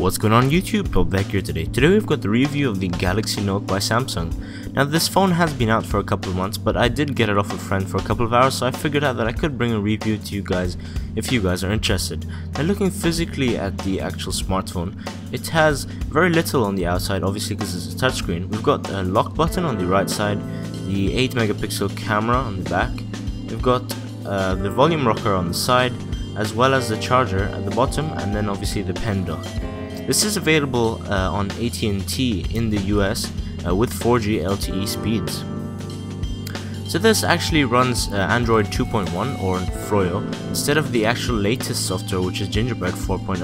What's going on YouTube? Bob back here today. Today we've got the review of the Galaxy Note by Samsung. Now this phone has been out for a couple of months, but I did get it off a friend for a couple of hours, so I figured out that I could bring a review to you guys if you guys are interested. Now looking physically at the actual smartphone, it has very little on the outside, obviously because it's a touchscreen. We've got a lock button on the right side, the 8 megapixel camera on the back, we've got the volume rocker on the side, as well as the charger at the bottom, and then obviously the pen dock. This is available on AT&T in the US with 4G LTE speeds. So this actually runs Android 2.1 or Froyo instead of the actual latest software, which is Gingerbread 4.0.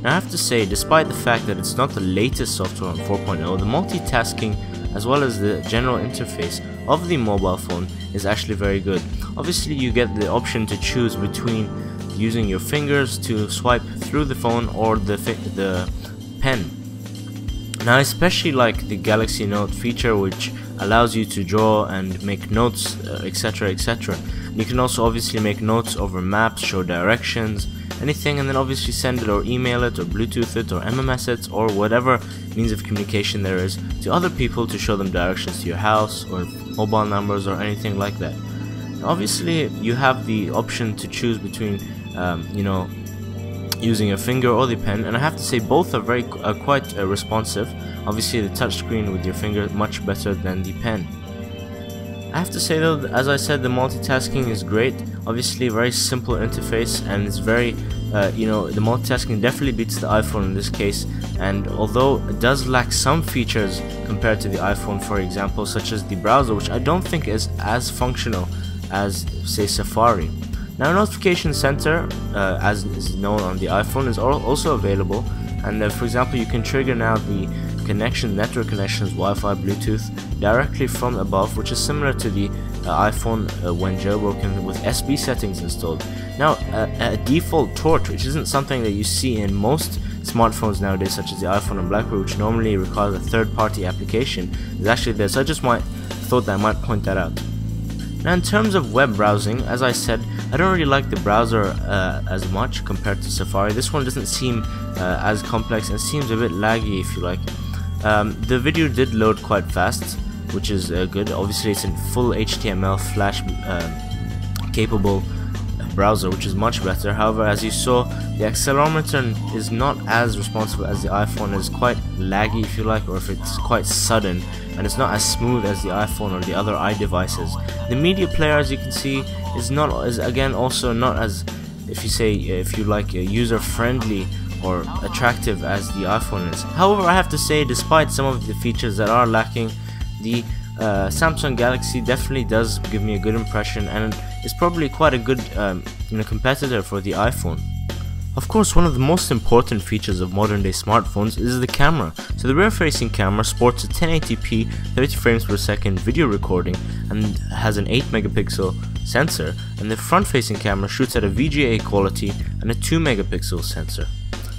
Now I have to say, despite the fact that it's not the latest software on 4.0, the multitasking as well as the general interface of the mobile phone is actually very good. Obviously you get the option to choose between using your fingers to swipe through the phone or the pen. Now I especially like the Galaxy Note feature, which allows you to draw and make notes, etc, etc. You can also obviously make notes over maps, show directions, anything, and then obviously send it or email it or Bluetooth it or MMS it or whatever means of communication there is to other people to show them directions to your house or mobile numbers or anything like that. Obviously you have the option to choose between using your finger or the pen, and I have to say both are quite responsive. Obviously the touchscreen with your finger much better than the pen. I have to say though, as I said, the multitasking is great. Obviously a very simple interface, and it's very the multitasking definitely beats the iPhone in this case. And although it does lack some features compared to the iPhone, for example, such as the browser, which I don't think is as functional as say Safari. Now notification center, as is known on the iPhone, is also available, and for example you can trigger now the network connections, Wi-Fi, Bluetooth directly from above, which is similar to the iPhone when jailbroken with SB settings installed. Now a default torch, which isn't something that you see in most smartphones nowadays, such as the iPhone and BlackBerry, which normally requires a third-party application, is actually there, so I just thought that I might point that out. Now in terms of web browsing, as I said, I don't really like the browser as much compared to Safari. This one doesn't seem as complex and seems a bit laggy, if you like. The video did load quite fast, which is good. Obviously it's in full HTML Flash capable browser, which is much better. However, as you saw, the accelerometer is not as responsive as the iPhone. It's quite laggy, if you like, or if it's quite sudden, and it's not as smooth as the iPhone or the other iDevices. The media player, as you can see, is again also not as, if you like, user friendly or attractive as the iPhone is. However, I have to say, despite some of the features that are lacking, the Samsung Galaxy definitely does give me a good impression, and is probably quite a good competitor for the iPhone. Of course, one of the most important features of modern day smartphones is the camera. So the rear facing camera sports a 1080p 30 frames per second video recording and has an 8 megapixel sensor, and the front facing camera shoots at a VGA quality and a 2 megapixel sensor.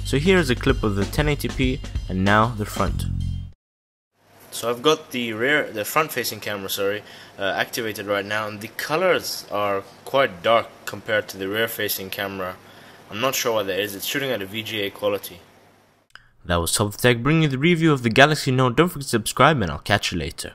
So here is a clip of the 1080p and now the front. So I've got the front-facing camera, activated right now, and the colors are quite dark compared to the rear-facing camera. I'm not sure what that is. It's shooting at a VGA quality. That was Top of Tech bringing you the review of the Galaxy Note. Don't forget to subscribe, and I'll catch you later.